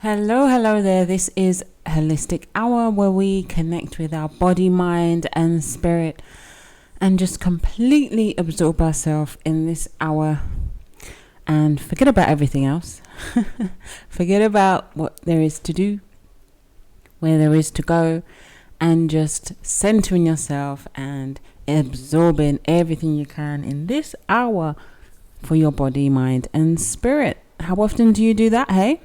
Hello, hello there. This is Holistic Hour where we connect with our body, mind, and spirit and just completely absorb ourselves in this hour and forget about everything else. Forget about what there is to do, where there is to go, and just center in yourself and absorbing everything you can in this hour for your body, mind, and spirit. How often do you do that, hey?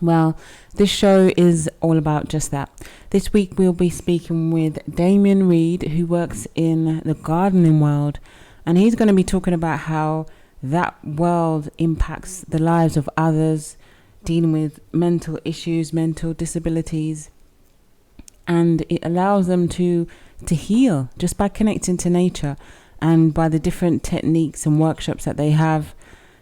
Well, this show is all about just that. This week we'll be speaking with Damien Reed, who works in the gardening world, and he's going to be talking about how that world impacts the lives of others, dealing with mental issues, mental disabilities, and it allows them to heal just by connecting to nature, and by the different techniques and workshops that they have.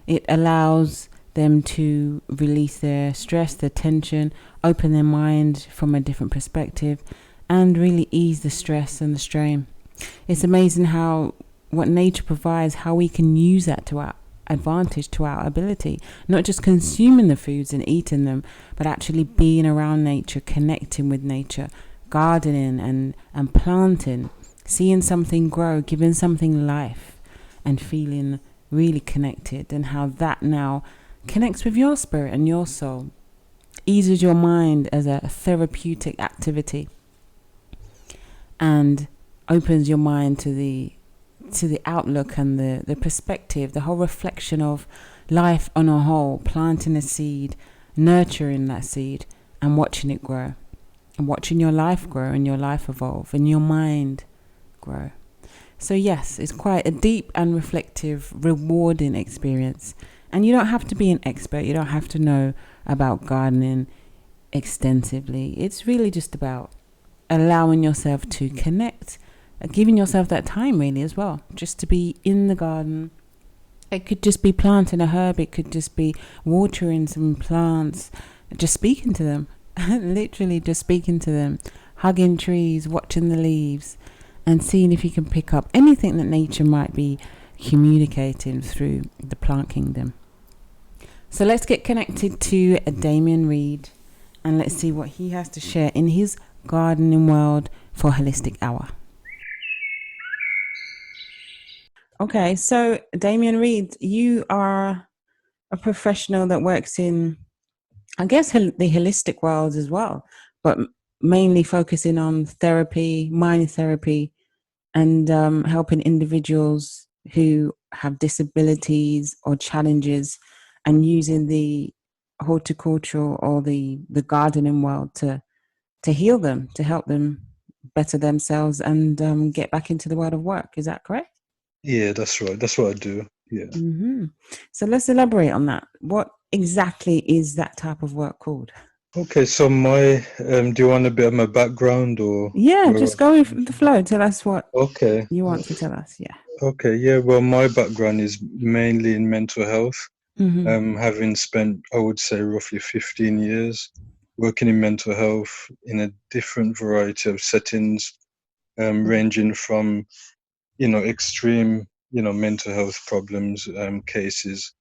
It allows them to release their stress, their tension, open their mind from a different perspective, and really ease the stress and the strain. It's amazing how what nature provides, how we can use that to our advantage, to our ability, not just consuming the foods and eating them, but actually being around nature, connecting with nature, gardening and planting, seeing something grow, giving something life, and feeling really connected, and how that now connects with your spirit and your soul, eases your mind as a therapeutic activity, and opens your mind to the outlook and the perspective, the whole reflection of life on a whole, planting a seed, nurturing that seed, and watching it grow, and watching your life grow and your life evolve and your mind grow. So yes, it's quite a deep and reflective, rewarding experience. And you don't have to be an expert. You don't have to know about gardening extensively. It's really just about allowing yourself to connect, giving yourself that time really as well, just to be in the garden. It could just be planting a herb. It could just be watering some plants, just speaking to them, literally just speaking to them, hugging trees, watching the leaves, and seeing if you can pick up anything that nature might be communicating through the plant kingdom. So let's get connected to Damien Reed and let's see what he has to share in his gardening world for Holistic Hour. Okay, so Damien Reed, you are a professional that works in, I guess, the holistic world as well, but mainly focusing on therapy, mind therapy, and helping individuals who have disabilities or challenges, and using the horticultural or the gardening world to heal them, to help them better themselves and get back into the world of work. Is that correct? Yeah, that's right. That's what I do. Yeah. Mm-hmm. So let's elaborate on that. What exactly is that type of work called? Okay, so do you want a bit of my background or Yeah, where I just go with come the from? flow. Tell us what Okay. you want to tell us. Yeah. Okay, yeah, well, my background is mainly in mental health. Mm-hmm. Having spent, I would say, roughly 15 years working in mental health in a different variety of settings, ranging from, extreme, mental health problems, cases,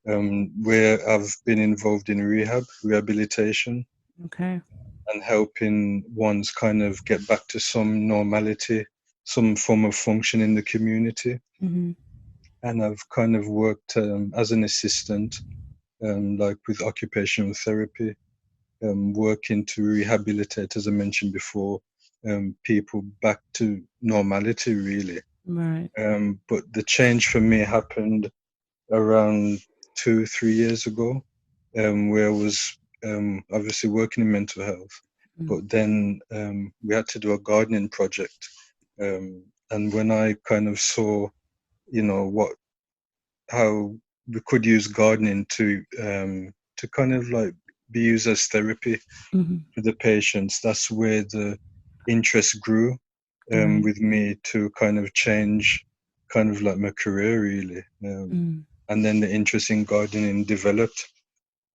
where I've been involved in rehabilitation, Okay. and helping ones kind of get back to some normality, some form of function in the community. Mm-hmm. And I've kind of worked as an assistant, like with occupational therapy, working to rehabilitate, as I mentioned before, people back to normality, really. Right. But the change for me happened around 2, 3 years ago, where I was obviously working in mental health, Mm. but then we had to do a gardening project. And when I kind of saw, what how we could use gardening to kind of like be used as therapy Mm-hmm. for the patients, that's where the interest grew Right. with me to kind of change kind of like my career really. Mm. And then the interest in gardening developed,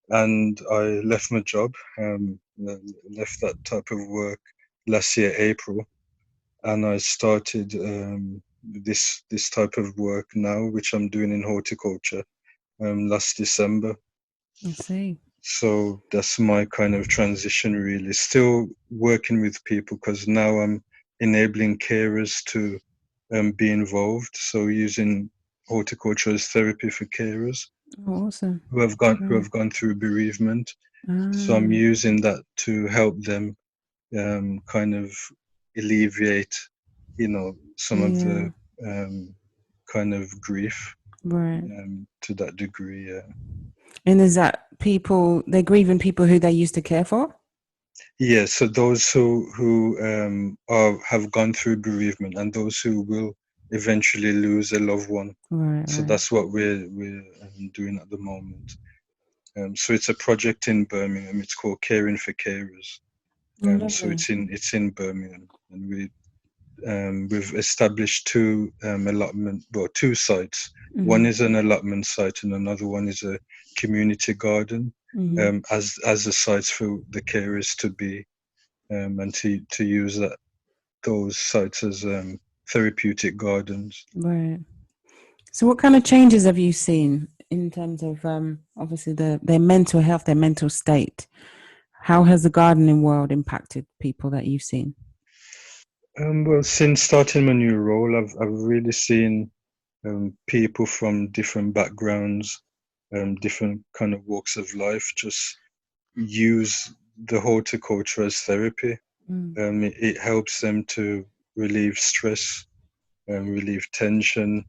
and I left my job, left that type of work last year, April, and I started this type of work now, which I'm doing in horticulture, last December. I see. So that's my kind of transition, really. Still working with people because now I'm enabling carers to be involved. So using horticulture as therapy for carers Oh, awesome. who Right. have gone through bereavement. So I'm Ah, using that to help them kind of alleviate, some of yeah. the kind of grief Right. to that degree. Yeah. And is that people, they're grieving people who they used to care for? Yeah, so those who have gone through bereavement and those who will eventually lose a loved one. Right, So right. that's what we're doing at the moment. So it's a project in Birmingham. It's called Caring for Carers. Oh, So lovely. it's in Birmingham, and we've established two sites. One Mm-hmm. is an allotment site, and another one is a community garden, Mm-hmm. as the sites for the carers to be, and to use those sites as therapeutic gardens. Right. So what kind of changes have you seen in terms of obviously their mental health, their mental state? How has the gardening world impacted people that you've seen? Well, since starting my new role, I've really seen people from different backgrounds, different kind of walks of life, just use the horticulture as therapy. Mm. It helps them to relieve stress, relieve tension.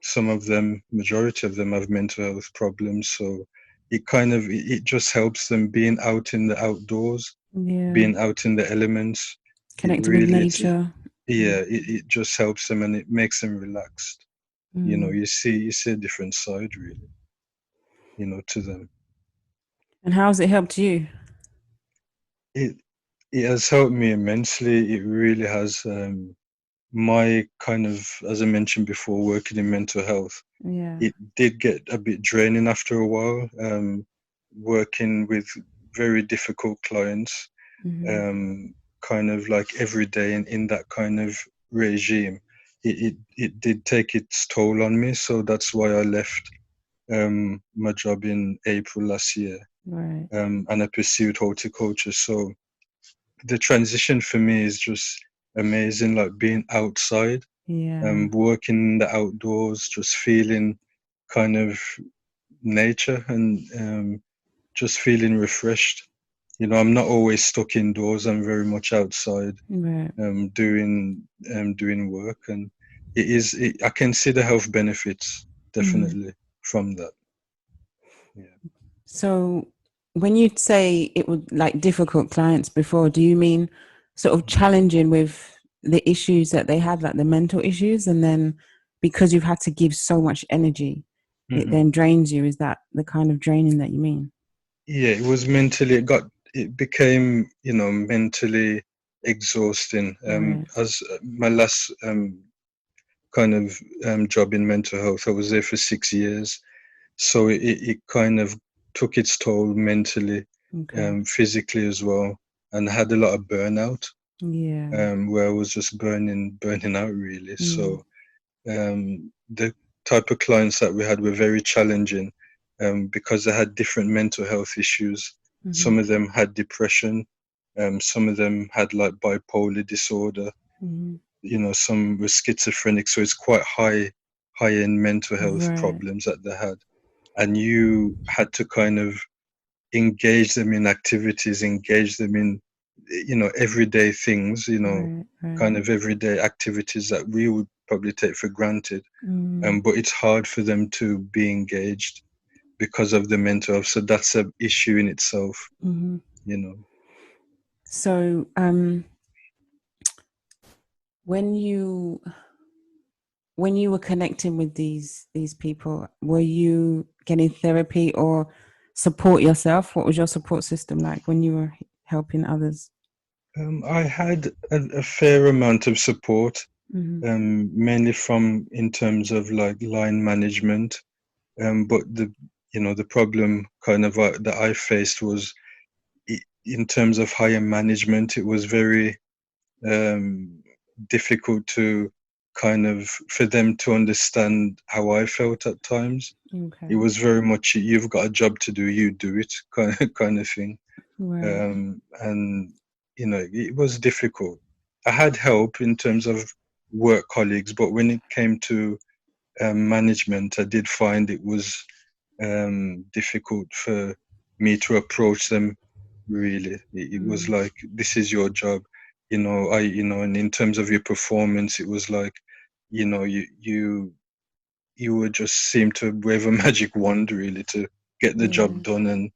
Some of them, majority of them, have mental health problems, so it just helps them being out in the outdoors, Yeah. being out in the elements. It Connected with really, nature. yeah, Mm. it just helps them and it makes them relaxed. Mm. You see a different side, really, to them. And how has it helped you? It it has helped me immensely. It really has. My kind of, as I mentioned before, working in mental health, Yeah. it did get a bit draining after a while. Working with very difficult clients, Mm-hmm. um, kind of like every day in that kind of regime, it did take its toll on me. So that's why I left my job in April last year, Right. and I pursued horticulture. So the transition for me is just amazing, like being outside, Yeah. working in the outdoors, just feeling kind of nature and just feeling refreshed. I'm not always stuck indoors. I'm very much outside, Right. doing work, and I can see the health benefits Mm. definitely from that. Yeah. So when you say it would like difficult clients before, do you mean sort of challenging with the issues that they had, like the mental issues, and then because you've had to give so much energy, it hmm then drains you? Is that the kind of draining that you mean? Yeah, it was mentally. It became, mentally exhausting. Right. As my last kind of job in mental health, I was there for 6 years, so it kind of took its toll mentally, Okay. physically as well, and I had a lot of burnout, Yeah. where I was just burning out really. Mm. So the type of clients that we had were very challenging, because they had different mental health issues. Mm-hmm. Some of them had depression, some of them had like bipolar disorder, Mm-hmm. some were schizophrenic. So it's quite high end mental health Right. problems that they had. And you had to kind of engage them in activities, engage them in, everyday things, Right. Right. kind of everyday activities that we would probably take for granted. Mm. But it's hard for them to be engaged because of the mental health. So that's an issue in itself, Mm-hmm. you know. So when you when you were connecting with these people, were you getting therapy or support yourself? What was your support system like when you were helping others? I had a fair amount of support, Mm-hmm. mainly from in terms of like line management. But the problem kind of that I faced was in terms of higher management. It was very um, difficult to kind of for them to understand how I felt at times. It Okay. was very much you've got a job to do, you do it kind of thing. Right. And it was difficult. I had help in terms of work colleagues, but when it came to management, I did find it was difficult for me to approach them. Really, it was Mm. like, this is your job, and in terms of your performance, it was like, you would just seem to wave a magic wand really to get the job Yeah. done, and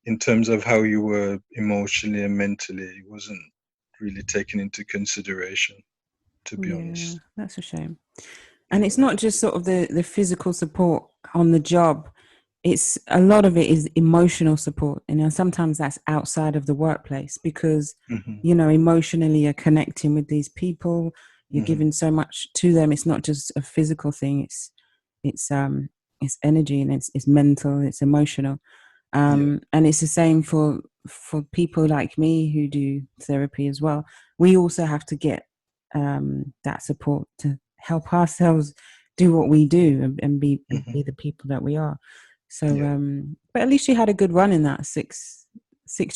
in terms of how you were emotionally and mentally, it wasn't really taken into consideration, to be Yeah. honest. That's a shame. And it's Yeah. not just sort of the physical support on the job. It's a lot of it is emotional support. And sometimes that's outside of the workplace because, Mhm. emotionally you're connecting with these people. You're Mhm. giving so much to them. It's not just a physical thing. It's it's energy and it's mental, it's emotional. Yeah. And it's the same for people like me who do therapy as well. We also have to get that support to help ourselves do what we do and be Mhm. the people that we are. So, Yeah. but at least you had a good run in that six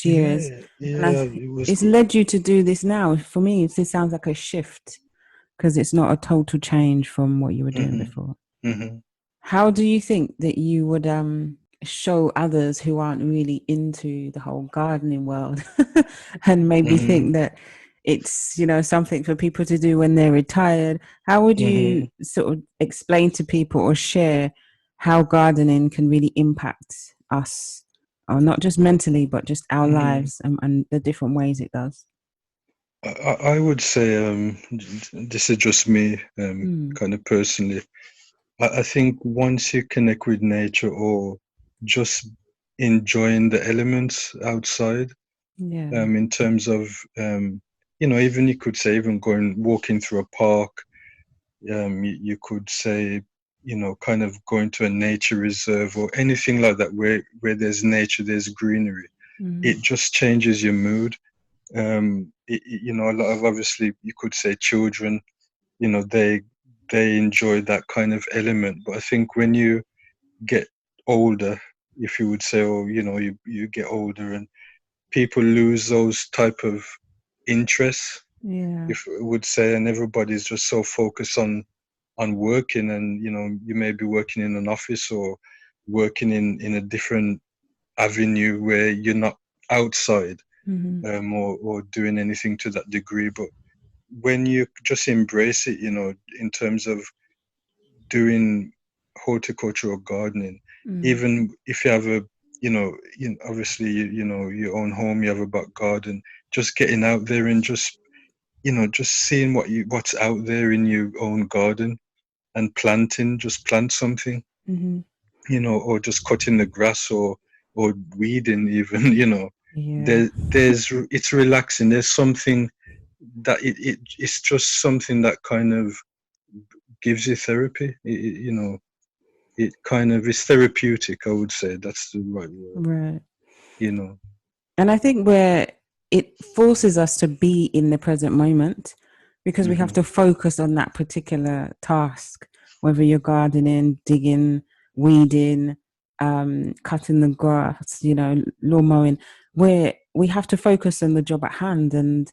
years, Yeah. and Yeah. It was it's good. led you to do this now. For me, this sounds like a shift because it's not a total change from what you were doing Mhm. before. Mhm. How do you think that you would show others who aren't really into the whole gardening world and maybe Mhm. think that it's something for people to do when they're retired? How would you Mhm. sort of explain to people or share how gardening can really impact us, or not just mentally but just our Mhm. lives and the different ways it does? I would say, this is just me, Mm, kind of personally. I think once you connect with nature, or just enjoying the elements outside, yeah. in terms of, even you could say, even going walking through a park, you could say, kind of going to a nature reserve or anything like that, where there's nature, there's greenery. Mm, It just changes your mood. A lot of, obviously, you could say, children, they enjoy that kind of element. But I think when you get older, if you would say, or you get older, and people lose those type of interests, yeah. if I would say, and everybody's just so focused on working, and you may be working in an office, or working in a different avenue where you're not outside, Hmm. or doing anything to that degree. But when you just embrace it, in terms of doing horticulture or gardening, Mm, even if you have obviously, your own home, you have a back garden, just getting out there and just seeing what's out there in your own garden, and planting, just plant something, hmm. or just cutting the grass, or weeding even, Yeah. it's relaxing. There's something that it's just something that kind of gives you therapy. It kind of is therapeutic, I would say. That's the right word, Right. you know. And I think where it forces us to be in the present moment because we have Hmm. to focus on that particular task, whether you're gardening, digging, weeding, cutting the grass, lawn mowing, where we have to focus on the job at hand and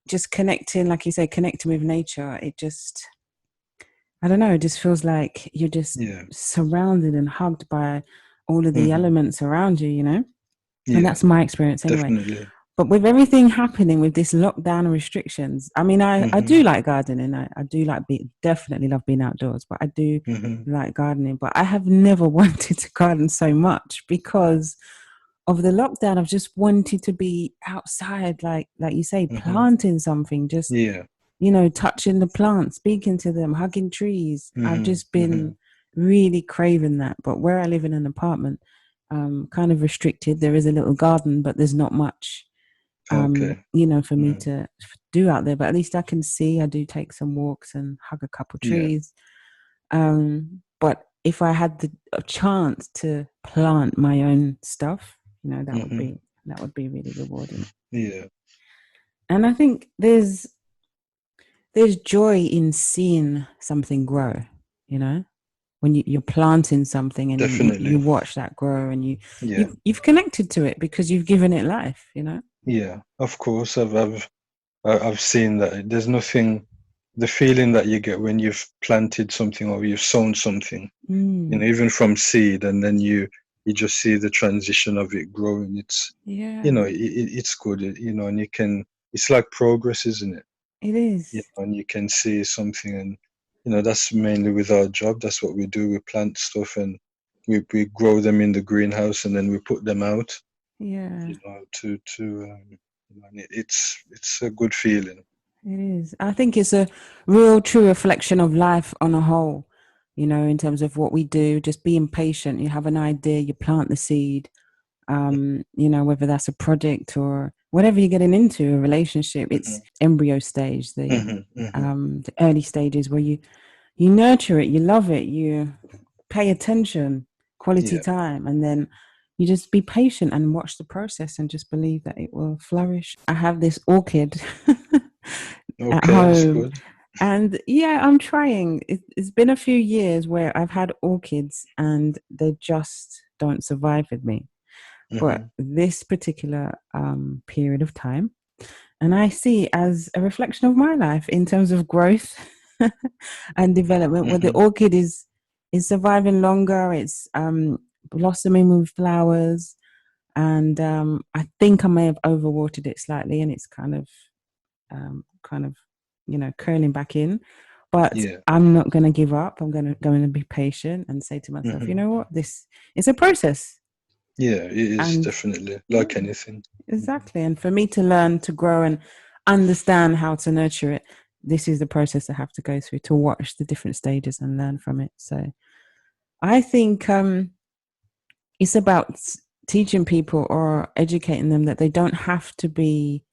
just connecting, like you say, connecting with nature. It just, I don't know, it just feels like you're just Yeah. surrounded and hugged by all of the Hmm. elements around you. And Yeah, that's my experience anyway. definitely. But with everything happening with this lockdown and restrictions, I mean, I Hmm. do like gardening. I do like definitely love being outdoors, but I do Hmm. like gardening. But I have never wanted to garden so much because of the lockdown. I've just wanted to be outside, like you say, Hmm. planting something, just Yeah. touching the plants, speaking to them, hugging trees. I've Hmm. just been Hmm. really craving that. But where I live in an apartment, kind of restricted. There is a little garden, but there's not much, Okay. for me Hmm. to do out there. But at least I can see. I do take some walks and hug a couple Yeah. trees. But if I had the a chance to plant my own stuff, that would Hmm. be really rewarding. Yeah. And I think there's there's joy in seeing something grow, you know, when you're planting something and Definitely. you watch that grow and Yeah. you've connected to it because you've given it life, you know. Yeah. Of course, I've seen that. There's nothing, the feeling that you get when you've planted something or you've sown something, Mm, even from seed, and then you just see the transition of it growing. It's, yeah, it's good, and you can, it's like progress, isn't it? it is. And you can see something, and that's mainly with our job. That's what we do. We plant stuff, and we grow them in the greenhouse, and then we put them out, Yeah, and it's a good feeling. it is. I think it's a real true reflection of life on a whole, you know, in terms of what we do, just being patient. You have an idea, you plant the seed, you know, whether that's a project or whatever you're getting into, a relationship, it's Hmm. embryo stage, Hmm. Hmm. the early stages where you nurture it, you love it, you pay attention, quality Yeah. time, and then you just be patient and watch the process and just believe that it will flourish. I have this orchid at Okay, that's home, good. and yeah, I'm trying. It's been a few years where I've had orchids and they just don't survive with me. But Hmm. this particular period of time, and I see as a reflection of my life in terms of growth and development, where the Hmm. orchid is surviving longer. It's blossoming with flowers, and I think I may have overwatered it slightly, and it's kind of, you know, curling back in. But Yeah. I'm not going to give up. I'm going to be patient and say to myself, you Hmm. know what, this is a process, Yeah, it is and definitely yeah, like anything. Hmm. exactly. And for me to learn to grow and understand how to nurture it, this is the process I have to go through to watch the different stages and learn from it. So I think it's about teaching people or educating them that they don't have to be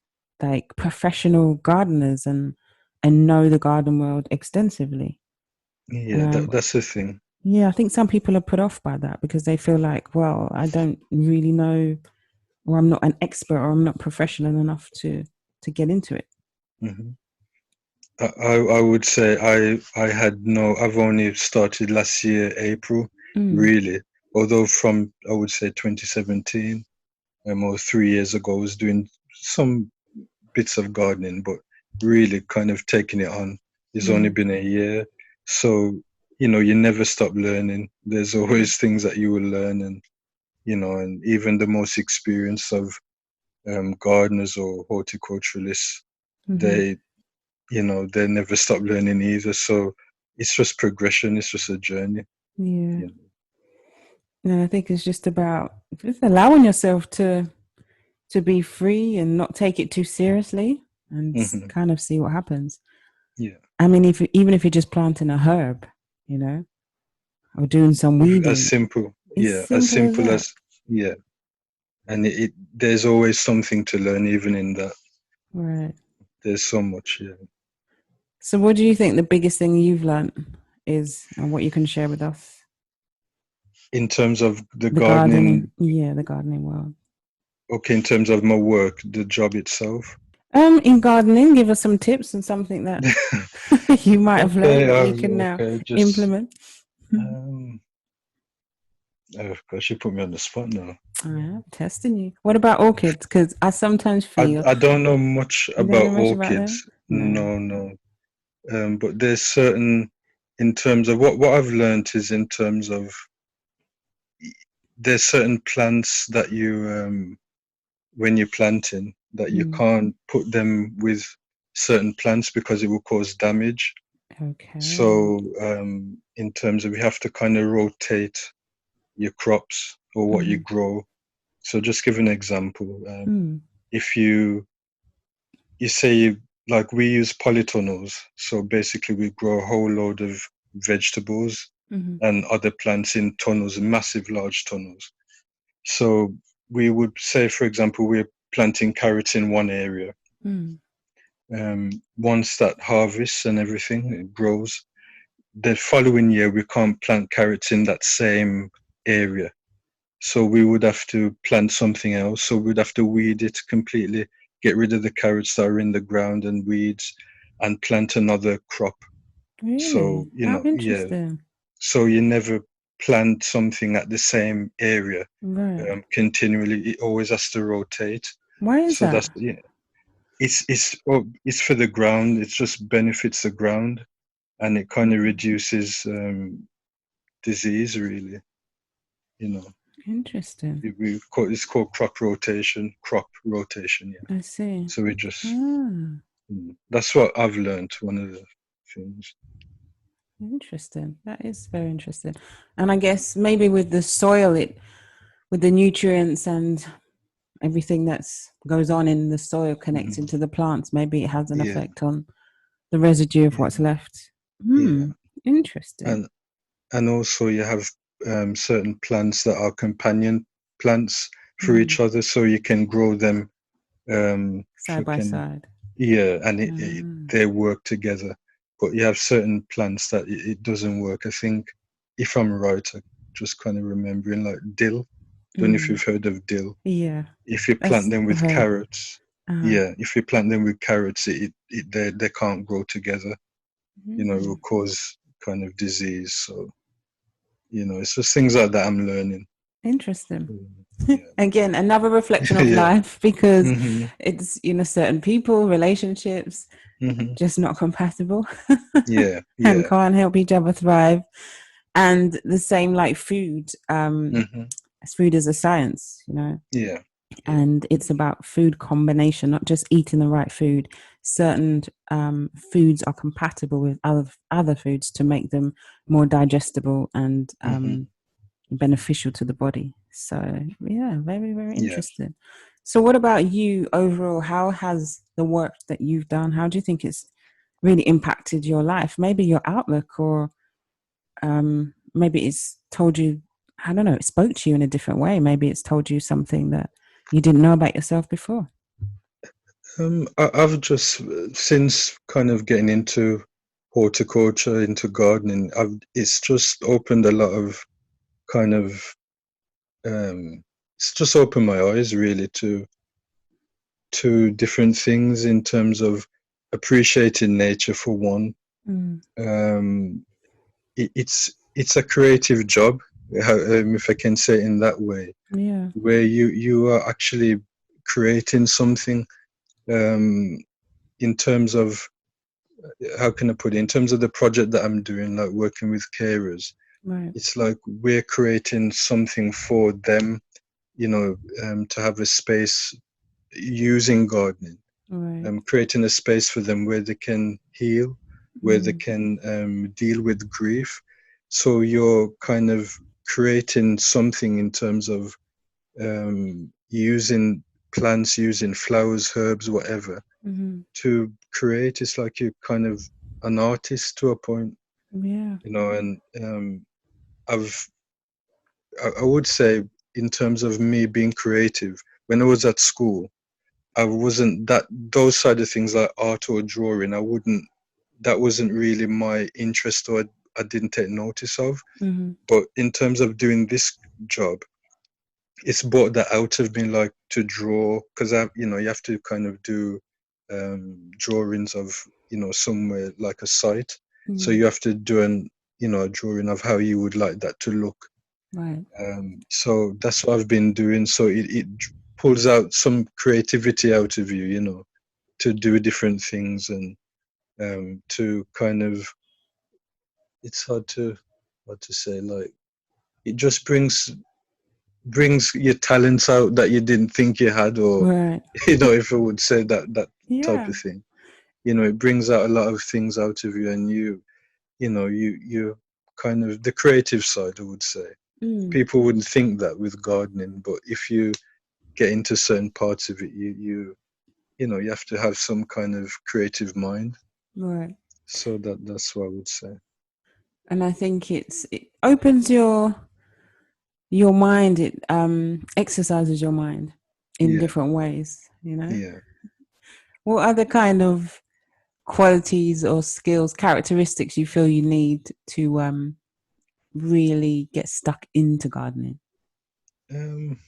like professional gardeners and know the garden world extensively. Yeah, Um, that's the thing. yeah, I think some people are put off by that because they feel like, well, I don't really know, or I'm not an expert, or I'm not professional enough to get into it. Hmm. I would say I had no, I've only started last year, April, Mm, really. Although from, I would say, 2017, or 3 years ago, I was doing some bits of gardening, but really kind of taking it on. It's only mm, been a year. So, you never stop learning. There's always things that you will learn, and even the most experienced of gardeners or horticulturalists, mm-hmm. they they never stop learning either. So it's just progression. It's just a journey. Yeah. You And I think it's just about just allowing yourself to be free and not take it too seriously and Hmm. kind of see what happens. Yeah, I mean, if even if you're just planting a herb, you know, or doing some as weeding, simple. it's Yeah, as simple as simple that. as, yeah. And there's always something to learn, even in that. Right. There's so much. Yeah. So, what do you think the biggest thing you've learnt is, and what you can share with us? In terms of the The gardening, gardening, yeah, the gardening world. okay. In terms of my work, the job itself. In gardening, give us some tips and something that you might have learned Okay. that you can now Okay. Just. implement. Um. Oh gosh, you put me on the spot now. I am testing you. What about orchids? Because I sometimes feel I don't know much you don't about know much about them. orchids. No. No, no. But there's certain, in terms of what I've learned is, in terms of, there's certain plants that when you're planting, that you Mm, can't put them with certain plants because it will cause damage. okay. So in terms of, you have to kind of rotate your crops or what you Mm, grow. So just give an example. mm, If you say like, we use polytunnels, so basically we grow a whole load of vegetables mm, and other plants in tunnels, massive large tunnels. So we would say, for example, we're planting carrots in one area. mm, Once that harvests and everything, it grows, the following year we can't plant carrots in that same area. So we would have to plant something else. So we'd have to weed it completely, get rid of the carrots that are in the ground and weeds, and plant another crop. So, Really? you How know, yeah. interesting. So you never plant something at the same area Right. continually. It always has to rotate. Why is So that? that's, yeah, it's for the ground. It just benefits the ground, and it kind of Mm, reduces disease, really. You know, interesting. it's called crop rotation. Yeah. I see. So we just Ah, that's what I've learned. One of the things. interesting. That is very interesting. And I guess maybe with the soil, it with the nutrients and everything that's goes on in the soil connecting Hmm. to the plants, maybe it has an Yeah, effect on the residue of what's yeah, left. yeah. Interesting. And and also you have certain plants that are companion plants for Mm, each other, so you can grow them side by freaking side. yeah, and Mm, they work together. But you have certain plants that it doesn't work. I think if I'm right, I just kind of remembering like dill. Don't know if mm, you've heard of dill. yeah, If you plant that's them I've with heard. carrots, Uh, yeah, if you plant them with carrots, they can't grow together. You know, it will mm, cause kind of disease. So, it's just things like that I'm learning. interesting. Yeah. Again, another reflection of Yeah. life because Hmm. it's certain people, relationships Hmm. just not compatible Yeah. and Yeah. can't help each other thrive. And the same like food. Hmm. As food is a science. Yeah. Yeah. And it's about food combination, not just eating the right food. Certain foods are compatible with other foods to make them more digestible and Hmm. beneficial to the body. So yeah, very very Yeah. interesting. So what about you overall? How has the work that you've done? How do you think it's really impacted your life? Maybe your outlook, or maybe it's told you. I don't know. It spoke to you in a different way. Maybe it's told you something that you didn't know about yourself before. I've just since kind of getting into horticulture, into gardening, it's just opened a lot of kind of it's just opened my eyes really to different things in terms of appreciating nature for one. Mm, Um, it's a creative job, if I can say it in that way, yeah. where you are actually creating something um, in terms of how can I put it, in terms of the project that I'm doing, like working with carers. Right. It's like we're creating something for them, to have a space using gardening, Right. creating a space for them where they can heal, where they Mm, can deal with grief. So you're kind of creating something in terms of using plants, using flowers, herbs, whatever, mm-hmm. to create. It's like you're kind of an artist to a point, Yeah. and I've, I would say, in terms of me being creative, when I was at school, I wasn't those side of things like art or drawing. That wasn't really my interest, or I didn't take notice of. Mm-hmm. But in terms of doing this job, it's brought that out of me, like to draw, because you have to kind of do drawings of, somewhere like a site. So Mm, you have to do a drawing of how you would like that to look. right. So that's what I've been doing. So it pulls out some creativity out of you, to do different things, and to kind of, it's hard to say, like it just brings your talents out that you didn't think you had, or Right. if I would say that type Yeah. of thing. It brings out a lot of things out of you, and you kind of the creative side, I would say. Mm, People wouldn't think that with gardening, but if you get into certain parts of it, you have to have some kind of creative mind. right. So that's what I would say. And I think it opens your mind. It exercises your mind in Yeah, different ways. yeah. What other kind of qualities or skills, characteristics you feel you need to really get stuck into gardening? Um,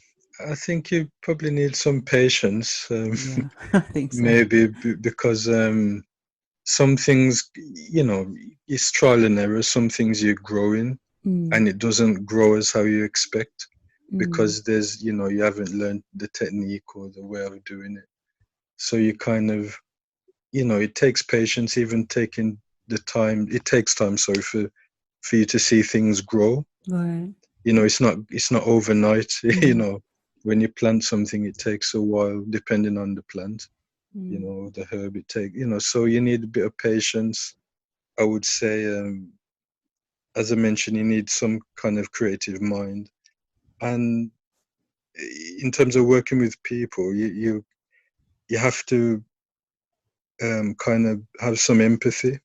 I think you probably need some patience, Yeah, I think so. maybe because some things, it's trial and error. Some things you grow in, Mm, and it doesn't grow as how you expect mm, because you haven't learned the technique or the way of doing it. So you kind of, it takes patience, even taking the time. It takes time, sorry, for you to see things grow. right. It's not overnight. Mm, When you plant something, it takes a while, depending on the plant, mm, the herb it take, so you need a bit of patience. I would say, as I mentioned, you need some kind of creative mind. And in terms of working with people, you have to kind of have some empathy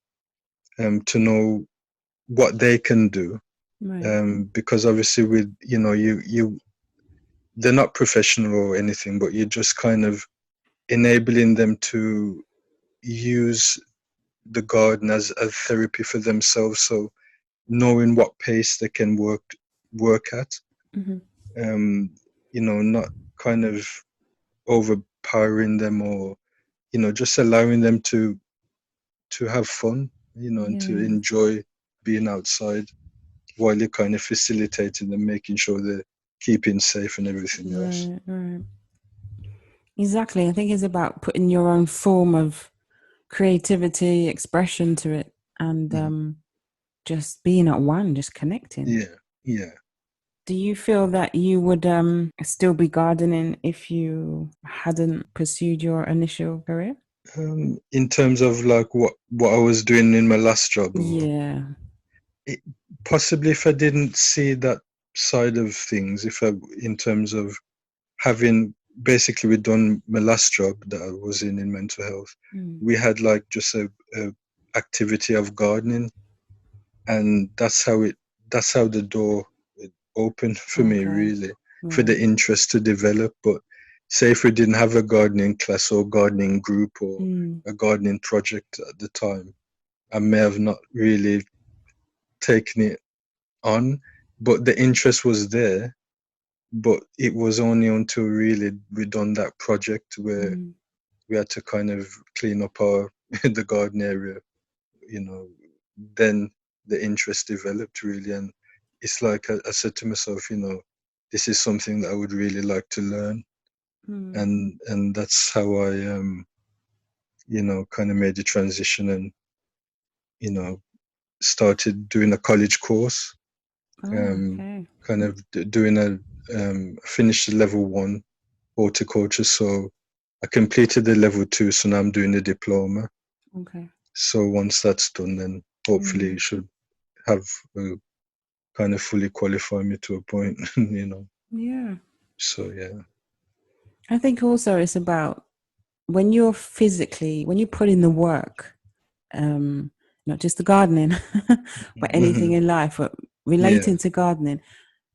to know what they can do. right. Because obviously with, they're not professional or anything, but you're just kind of enabling them to use the garden as a therapy for themselves. So knowing what pace they can work at, Mm-hmm. um, not kind of overpowering them, or just allowing them to have fun, and to Yeah, enjoy being outside while you're kind of facilitating them, making sure they're keeping safe and everything else. right, right. Exactly. I think it's about putting your own form of creativity, expression to it, and Mhm. just being at one, just connecting. Yeah, yeah. Do you feel that you would still be gardening if you hadn't pursued your initial career? In terms of like what I was doing in my last job, or Yeah. it, possibly if I didn't see that side of things, if I, in terms of having basically we done my last job that I was in mental health, Mm. we had like just a activity of gardening, and that's how the door opened for me, Okay. really, for the Right. interest to develop. But say if we didn't have a gardening class or gardening group or Mm. a gardening project at the time, I may have not really taken it on, but the interest was there. But it was only until really we done that project where Mm. we had to kind of clean up our the garden area, you know, then the interest developed really. And it's like I said to myself, this is something that I would really like to learn. Mm. And that's how I kind of made the transition, and you know started doing a college course, Oh, um okay. kind of doing a finished the level 1 horticulture. So I completed the level 2, so now I'm doing the diploma. Okay. So once that's done, then hopefully Mm. it should have kind of fully qualify me to a point, Yeah. So yeah. I think also it's about when you put in the work, um, not just the gardening, but anything Hmm. in life, but Yeah. relating to gardening,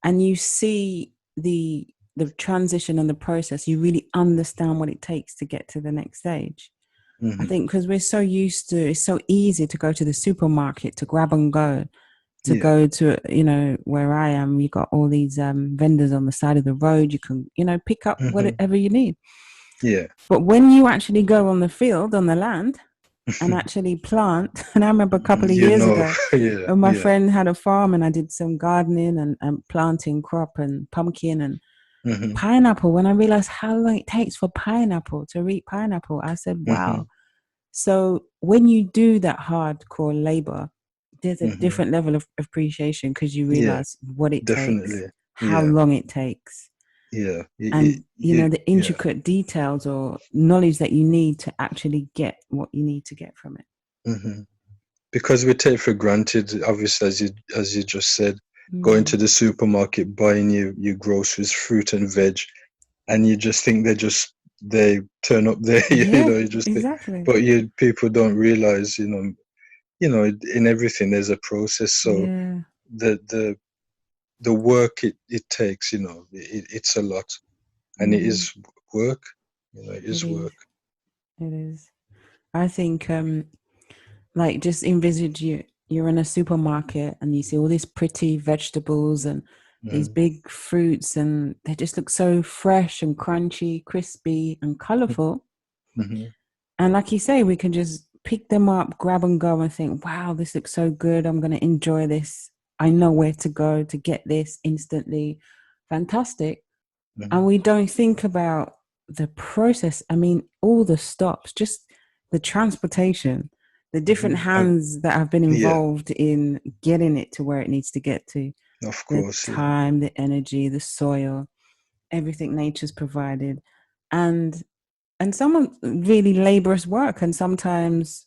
and you see the transition and the process, you really understand what it takes to get to the next stage. I Hmm. think because we're so used to, it's so easy to go to the supermarket to grab and go, to Yeah. go to, where I am, you got all these vendors on the side of the road. You can, pick up Hmm. whatever you need. Yeah. But when you actually go on the field, on the land, and actually plant, and I remember a couple of you years know ago, yeah, my yeah. friend had a farm and I did some gardening and planting crop and pumpkin and Hmm. pineapple. When I realized how long it takes for pineapple to reap pineapple, I said, wow. Hmm. So when you do that hardcore labor, there's a Hmm. different level of appreciation because you Yeah, realize what it takes, definitely. how Yeah, long it takes, yeah. and the Yeah. intricate details or knowledge that you need to actually get what you need to get from it. Hmm. Because we take for granted, obviously, as you just said, going Mm. to the supermarket, buying your groceries, fruit and veg, and you just think they turn up there, Yeah, you just think, exactly. but people don't realize, in everything there's a process. So Yeah, the work it takes, it's a lot, and it mm, is work, it it is is. work. It is. I think, like, just envisage you're in a supermarket and you see all these pretty vegetables and these Mm-hmm. big fruits, and they just look so fresh and crunchy, crispy and colorful. Mm-hmm. And like you say, we can just pick them up, grab and go, and think, wow, this looks so good. I'm going to enjoy this. I know where to go to get this instantly. Fantastic. And Mhm. we don't think about the process. I mean, all the stops, just the transportation, the different Mhm. hands that have been Yeah, involved in getting it to where it needs to get to, of the course, yeah. time, the energy, the soil, everything nature's provided. And some really laborious work. And sometimes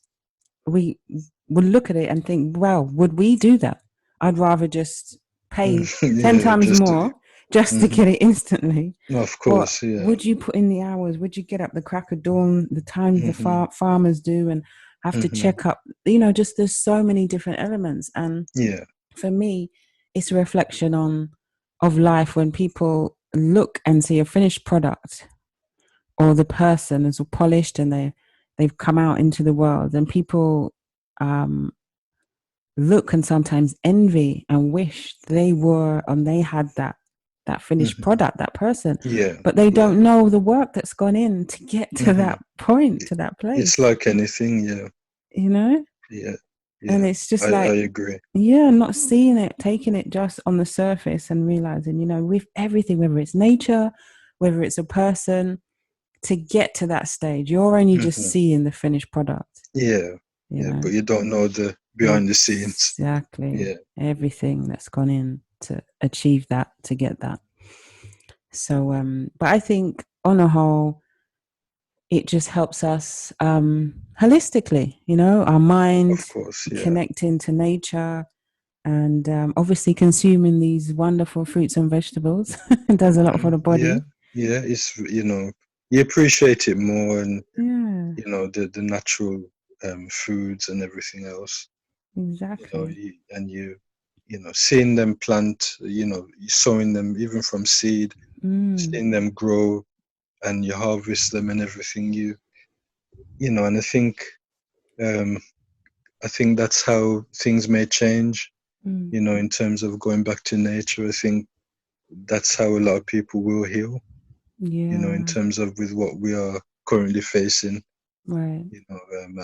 we would look at it and think, well, would we do that? I'd rather just pay 10 Yeah, times just more just to mhm. get it instantly. Of But course, yeah. would you put in the hours? Would you get up the crack of dawn, the times the Hmm. farmers do, and have to Hmm. check up? Just there's so many different elements. And Yeah. for me, it's a reflection on of life when people look and see a finished product, or the person is all polished and they've come out into the world, and people um, look and sometimes envy and wish they were and they had that finished Hmm. product, that person, Yeah. but they Yeah. don't know the work that's gone in to get to Hmm. that point, to that It's place, like anything, yeah. you know Yeah. and Yeah. it's just I like, agree. yeah, not seeing it, taking it just on the surface and realizing, with everything, whether it's nature, whether it's a person, to get to that stage, you're only just Hmm. seeing the finished product, Yeah. you Yeah. know. But you don't know the behind the scenes. Exactly. Yeah. Everything that's gone in to achieve that, to get that. So, but I think on a whole, it just helps us holistically, our Of mind course, yeah. connecting to nature, and obviously consuming these wonderful fruits and vegetables. It does a lot for Hmm. the Yeah. body. Yeah. It's, you appreciate it more, and, Yeah, the natural foods and everything else. exactly. Seeing them plant, sowing them even from seed, Mm, seeing them grow, and you harvest them and everything, and um I think that's how things may change, mm, in terms of going back to nature. I think that's how a lot of people will heal, in yeah, terms of with what we are currently facing, right.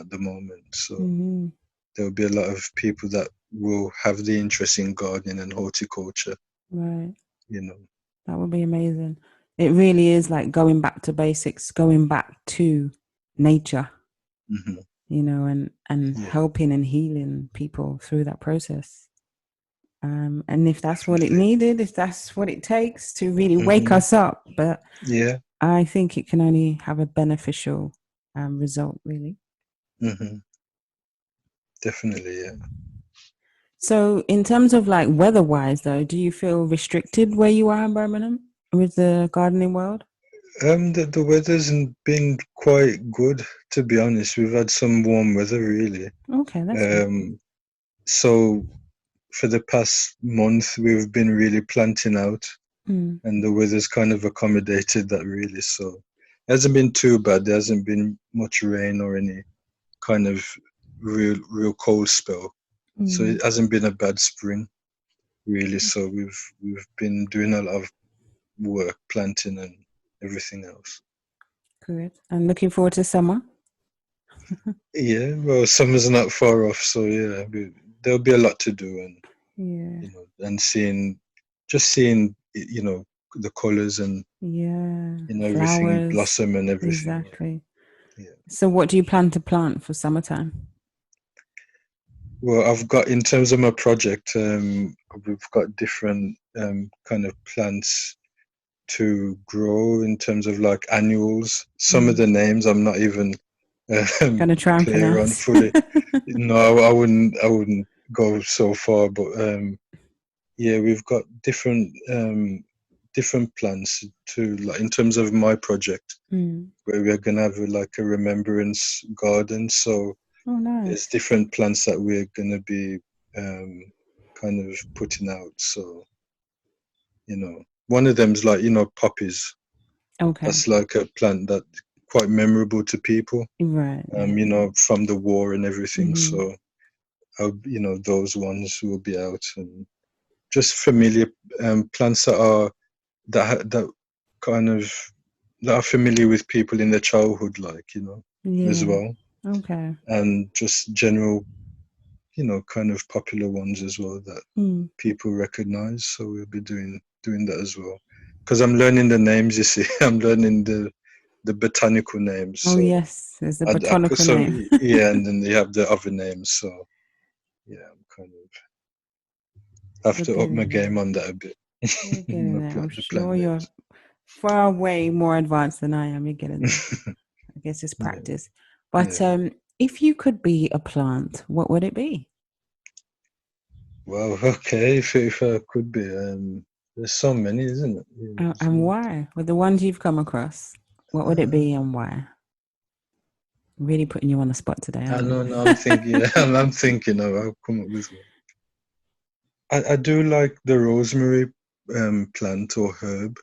at the moment. So Hmm. there'll be a lot of people that will have the interest in gardening and horticulture, Right. you know. That would be amazing. It really is like going back to basics, going back to nature, Hmm. and Yeah, helping and healing people through that process. And if that's what it definitely. needed, if that's what it takes to really wake Hmm. us up, but Yeah. I think it can only have a beneficial result, really. Hmm. Definitely, yeah. So, in terms of like weather-wise, though, do you feel restricted where you are in Birmingham with the gardening world? The weather's been quite good, to be honest. We've had some warm weather, really. Okay, that's good. Um, so for the past month, we've been really planting out, Mm, and the weather's kind of accommodated that, really. So it hasn't been too bad. There hasn't been much rain or any kind of real cold spell. So mm, it hasn't been a bad spring, really. So we've been doing a lot of work, planting and everything else. good. And looking forward to summer. Yeah, well, summer's not far off, so yeah, there'll be a lot to do, and Yeah, and just seeing, the colors and yeah. everything Flowers, blossom and everything. exactly. Yeah, yeah. So, what do you plan to plant for summertime? Well, I've got in terms of my project, we've got different kind of plants to grow in terms of like annuals. Some of Mm. the names I'm not even Gonna try and clear on pronounce. fully. No, I wouldn't go so far, but yeah, we've got different plans to, like, in terms of my project, Mm. where we're gonna have like a remembrance garden. So Oh, there's nice. different plants that we're gonna be um, kind of putting out. So one of them's like, poppies. Okay. That's like a plant that quite memorable to people, Right. Yeah. from the war and everything. Mm-hmm. So those ones will be out, and just familiar plants that kind of that are familiar with people in their childhood, like, as Yeah. well. Okay. and just general, kind of popular ones as well that Mm. people recognize. So we'll be doing that as well. Because I'm learning the names, you see. I'm learning the botanical names. Oh So yes, there's a botanical so name. yeah, and then they have the other names. So yeah, I'm kind of have You're to up my getting there. game on that a bit. You're getting there. I'm The plant sure you're names. far way more advanced than I am. You're getting there. I guess it's Yeah, practice. But yeah. if you could be a plant, what would it be? Well, okay, if I could be, there's so many, isn't it? And So, why? With the ones you've come across, what would it be uh, and why? Really putting you on the spot today, I aren't know, no, I'm thinking, yeah, I'm thinking, I'll come up with one. I do like the rosemary plant or herb,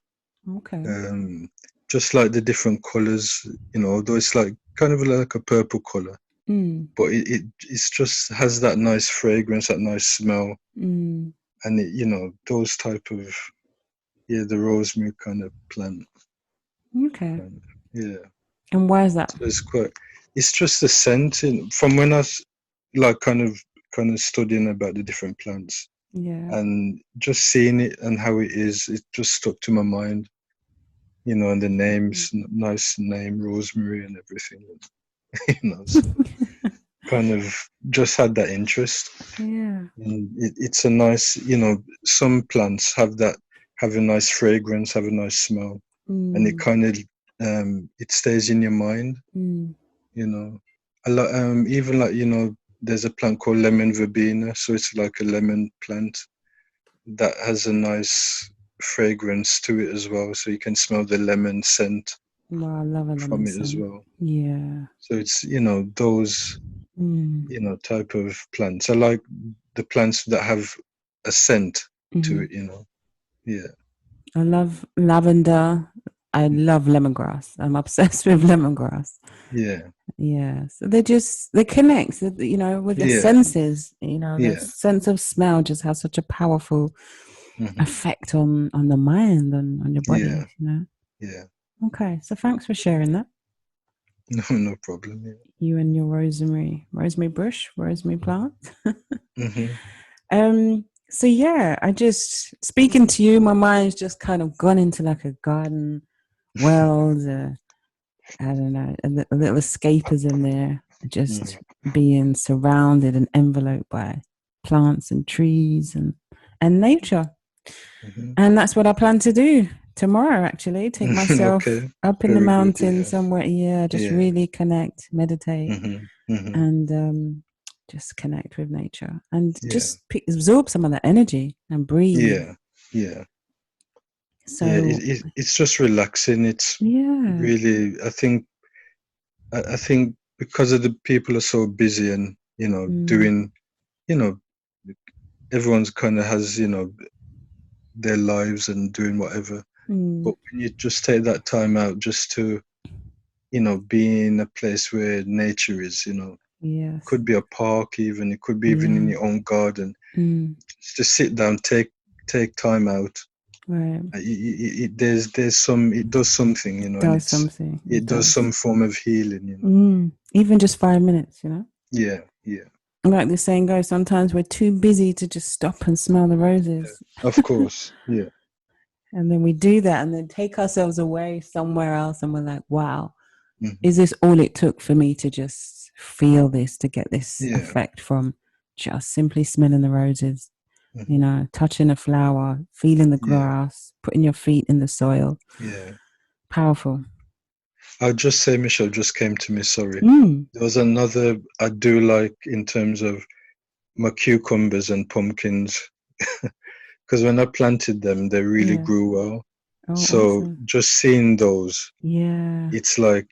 you? Okay. um, just like the different colors, although it's like kind of like a purple color, Mm, but it's just has that nice fragrance, that nice smell, mm, and those type of, yeah, the rosemary kind of plant, okay. yeah. And why is that? So it's just the scent from when I was like kind of studying about the different plants Yeah. and just seeing it and how it is, it just stuck to my mind, and the Mm. names, nice name, rosemary and everything, so kind of just had that interest. Yeah. And it's a nice, some plants have a nice fragrance, have a nice smell, and it Mm, kind of it stays in your mind. mm. you know a lot, even like, there's a plant called lemon verbena, so it's like a lemon plant that has a nice fragrance to it as well, so you can smell the lemon scent Wow, I love a lemon from it as scent. well. Yeah. So it's, those, Mm, type of plants. I like the plants that have a scent to hmm. it, yeah. I love lavender. I love lemongrass. I'm obsessed with lemongrass. Yeah, Yeah. So they connect, with the yeah, senses, the yeah. sense of smell just has such a powerful Hmm. effect on the mind and on your Yeah, body. yeah. Okay. So thanks for sharing that. No problem. Yeah. You and your rosemary bush, rosemary plant. Hmm. So yeah, I just speaking to you, my mind's just kind of gone into like a garden world. I don't know, a little escapism there, just being surrounded and enveloped by plants and trees and nature. Hmm. And that's what I plan to do tomorrow, actually. Take myself Okay, up in the very good. mountains Yeah, somewhere. Yeah, just yeah. really connect, meditate, Hmm. Hmm. and just connect with nature and Yeah, just absorb some of that energy and breathe. yeah, yeah, yeah. So, It's just relaxing. It's yeah. really, I think because of the people are so busy and, Mm, doing, you know, everyone's kind of has, their lives and doing whatever. mm, But when you just take that time out just to, be in a place where nature is, yes. could be a park even, it could be even in Yeah. your own garden, Mm, just sit down, take time out. right. It does something, and Does something. it It does some does. form of healing. Even just 5 minutes. Yeah, yeah, Like the saying goes, sometimes we're too busy to just stop and smell the yeah. roses. Of course, yeah. And then we do that and then take ourselves away somewhere else. And we're like, wow, Hmm. is this all it took for me to just feel this, to get this Yeah. effect from just simply smelling the roses, Hmm. touching a flower, feeling the Yeah, grass, putting your feet in the soil? yeah. Powerful. I'll just say, Michelle just came to me, sorry. Mm, There was another I do like in terms of my cucumbers and pumpkins, because when I planted them, they really yeah. grew well. Oh, So awesome. just seeing those, Yeah. it's like,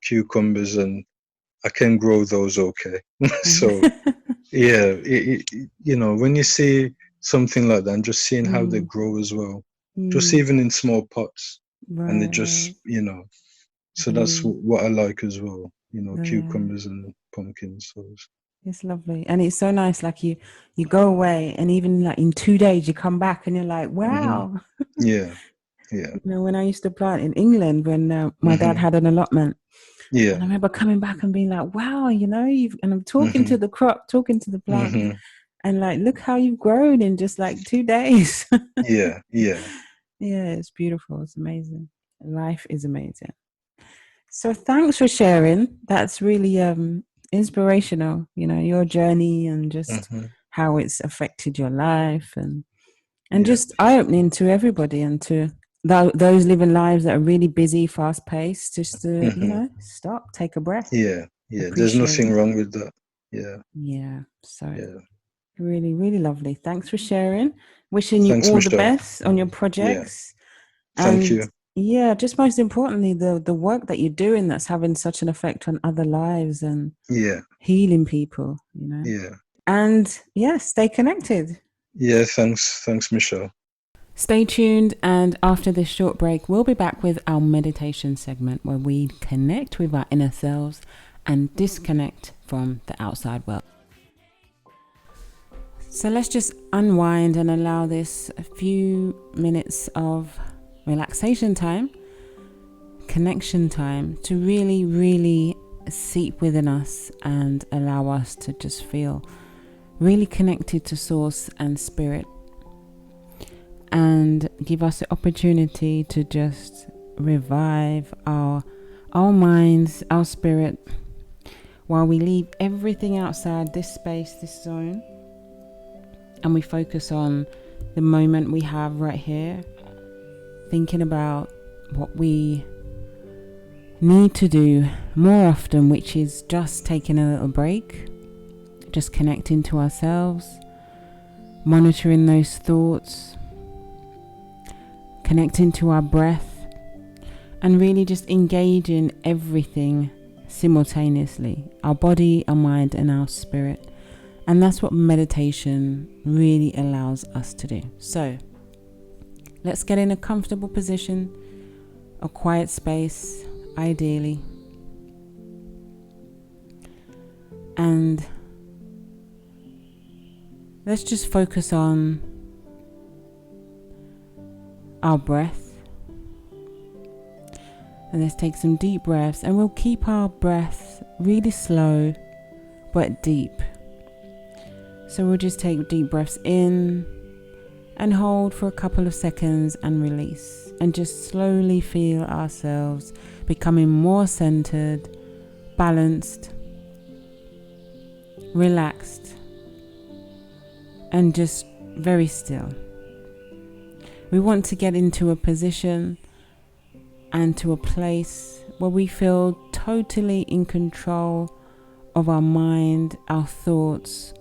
cucumbers, and I can grow those okay. So yeah, when you see something like that and just seeing how they mm, grow as well, just mm, even in small pots, and they right, right. just, so that's Bloom. what I like as well, Oh, yeah. cucumbers and pumpkins. Those. It's lovely. And it's so nice. Like you go away and even like in 2 days you come back and you're like, Hmm. wow. Yeah, yeah. When I used to plant in England when my dad Hmm. had an allotment, And I Yeah. remember coming back and being like, wow, and I'm talking to Mhm. the crop, talking to the plant, Mhm. and like, look how you've grown in just like 2 days. Yeah. Yeah. Yeah, it's beautiful. It's amazing. Life is amazing. So thanks for sharing. That's really inspirational, your journey and just Mhm. how it's affected your life and Yeah. just eye-opening to everybody and to those living lives that are really busy, fast-paced, just to, Mhm. stop, take a breath, Yeah. Yeah. There's appreciate. nothing wrong with that. Yeah. Yeah. So Yeah. really, really lovely. Thanks for sharing. Wishing you Thanks, all the Michelle. best on your Yeah. projects. Thank And you. yeah, just most importantly, the work that you're doing that's having such an effect on other lives and Yeah. healing people. Yeah. And yeah, stay connected. Yeah. Thanks. Thanks, Michelle. Stay tuned, and after this short break, we'll be back with our meditation segment where we connect with our inner selves and disconnect from the outside world. So let's just unwind and allow this a few minutes of relaxation time, connection time to really, really seep within us and allow us to just feel really connected to source and spirit, and give us the opportunity to just revive our minds, our spirit, while we leave everything outside this space, this zone, and we focus on the moment we have right here, thinking about what we need to do more often, which is just taking a little break, just connecting to ourselves, monitoring those thoughts, connecting to our breath, and really just engaging everything simultaneously, our body, our mind, and our spirit. And that's what meditation really allows us to do. So let's get in a comfortable position, a quiet space, ideally. And let's just focus on our breath. And let's take some deep breaths, and we'll keep our breath really slow but deep. So we'll just take deep breaths in and hold for a couple of seconds and release, and just slowly feel ourselves becoming more centered, balanced, relaxed, and just very still. We want to get into a position and to a place where we feel totally in control of our mind, our thoughts,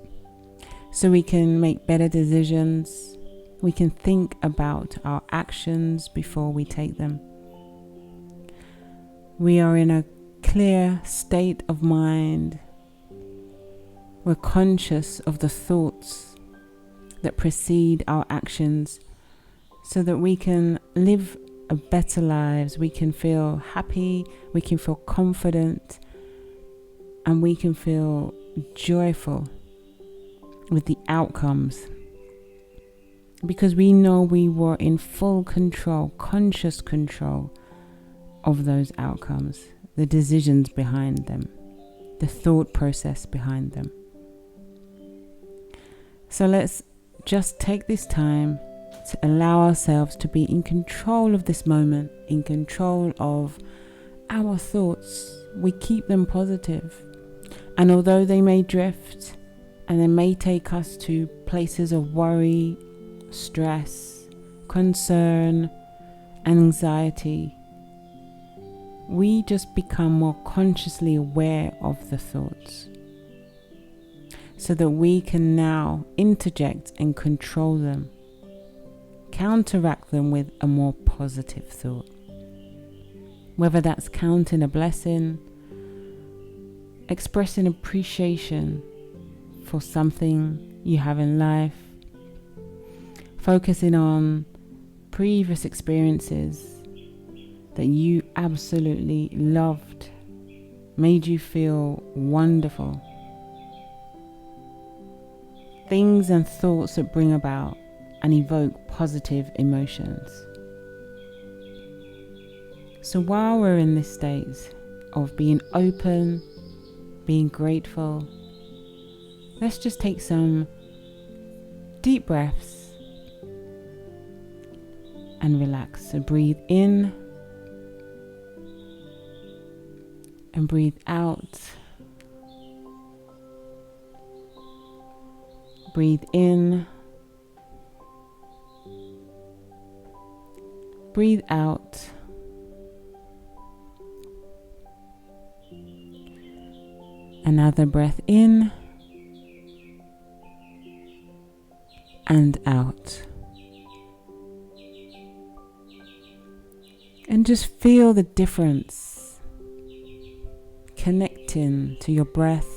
so we can make better decisions. We can think about our actions before we take them. We are in a clear state of mind. We're conscious of the thoughts that precede our actions, so that we can live a better lives. We can feel happy, we can feel confident, and we can feel joyful with the outcomes, because we know we were in full control, conscious control of those outcomes, the decisions behind them, the thought process behind them. So let's just take this time to allow ourselves to be in control of this moment, in control of our thoughts. We keep them positive. And although they may drift and they may take us to places of worry, stress, concern, anxiety, we just become more consciously aware of the thoughts, so that we can now interject and control them, counteract them with a more positive thought. Whether that's counting a blessing, expressing appreciation for something you have in life, focusing on previous experiences that you absolutely loved, made you feel wonderful. Things and thoughts that bring about and evoke positive emotions. So while we're in this state, of being open, being grateful. Let's just take some deep breaths and relax. So breathe in and breathe out. Breathe in. Breathe out. Another breath in and out. And just feel the difference. Connecting to your breath.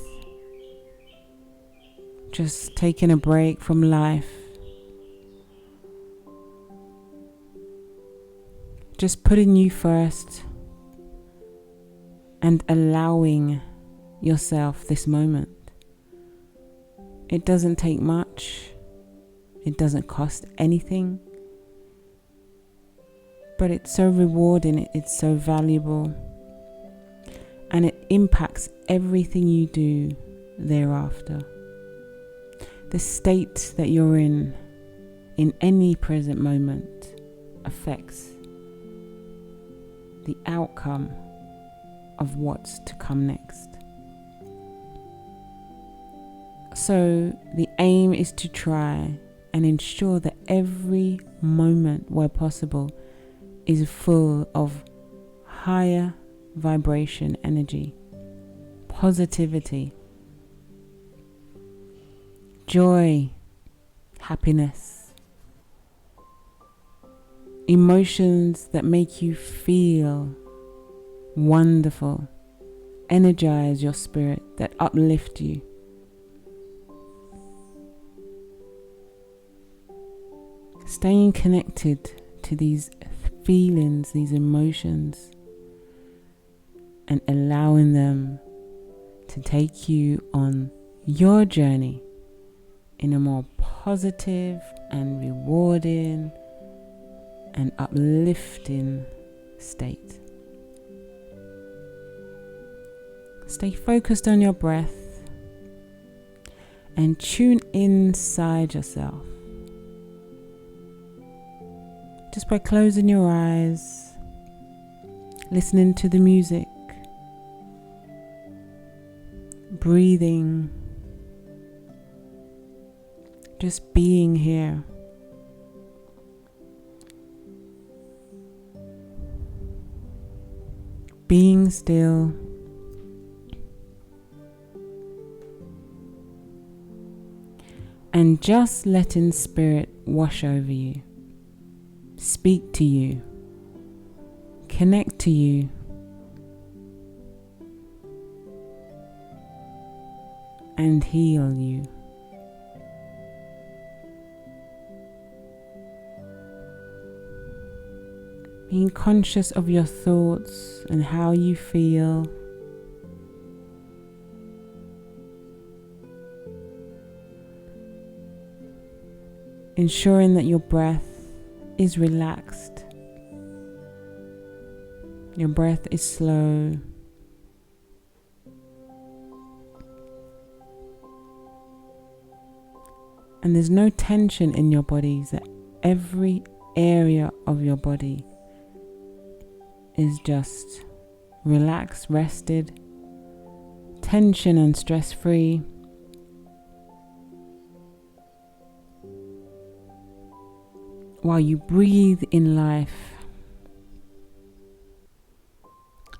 Just taking a break from life. Just putting you first and allowing yourself this moment. It doesn't take much. It doesn't cost anything. But it's so rewarding, it's so valuable. And it impacts everything you do thereafter. The state that you're in any present moment, affects the outcome of what's to come next. So the aim is to try and ensure that every moment where possible is full of higher vibration energy, positivity, joy, happiness, emotions that make you feel wonderful, energize your spirit, that uplift you. Staying connected to these feelings, these emotions, and allowing them to take you on your journey in a more positive and rewarding and uplifting state. Stay focused on your breath and tune inside yourself. Just by closing your eyes, listening to the music, breathing, just being here. Being still. And just letting spirit wash over you. Speak to you, connect to you, and heal you. Being conscious of your thoughts and how you feel. Ensuring that your breath is relaxed. Your breath is slow. And there's no tension in your body. That every area of your body is just relaxed, rested, tension and stress-free. While you breathe in life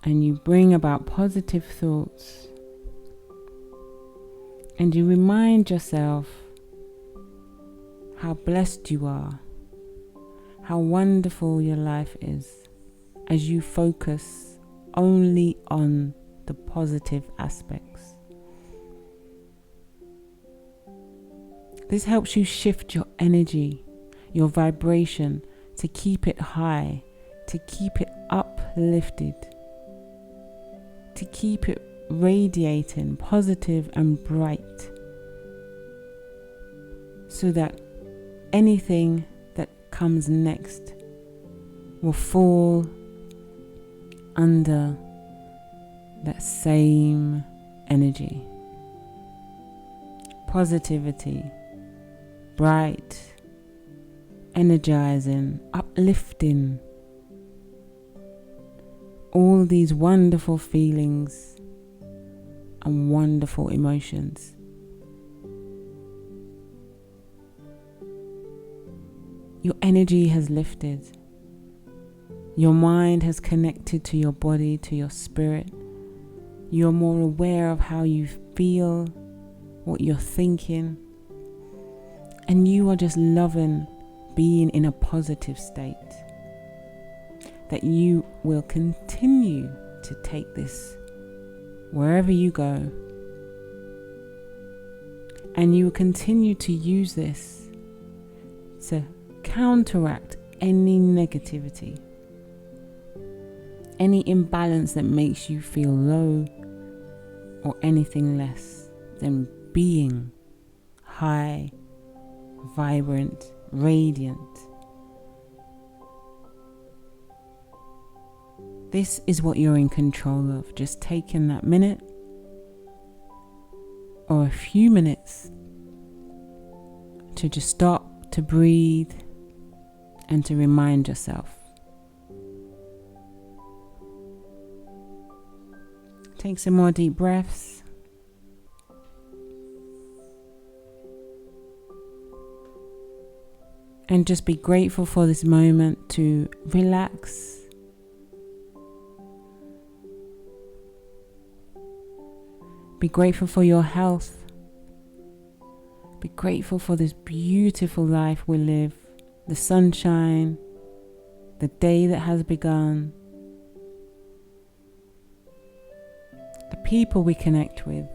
and you bring about positive thoughts and you remind yourself how blessed you are, how wonderful your life is, as you focus only on the positive aspects. This helps you shift your energy, your vibration, to keep it high, to keep it uplifted, to keep it radiating positive and bright, so that anything that comes next will fall under that same energy. Positivity, bright, energizing, uplifting. All these wonderful feelings and wonderful emotions. Your energy has lifted. Your mind has connected to your body, to your spirit. You're more aware of how you feel, what you're thinking. And you are just loving being in a positive state. That you will continue to take this wherever you go. And you will continue to use this to counteract any negativity, any imbalance that makes you feel low or anything less than being high, vibrant, radiant. This is what you're in control of. Just taking that minute or a few minutes to just stop, to breathe, and to remind yourself. Take some more deep breaths. And just be grateful for this moment to relax. Be grateful for your health. Be grateful for this beautiful life we live. The sunshine, the day that has begun, the people we connect with,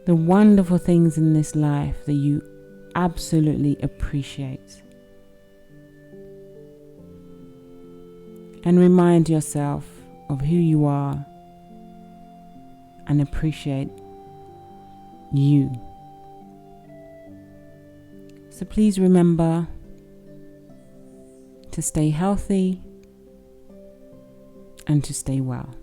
the wonderful things in this life that you absolutely appreciate. And remind yourself of who you are and appreciate you. So please remember to stay healthy and to stay well.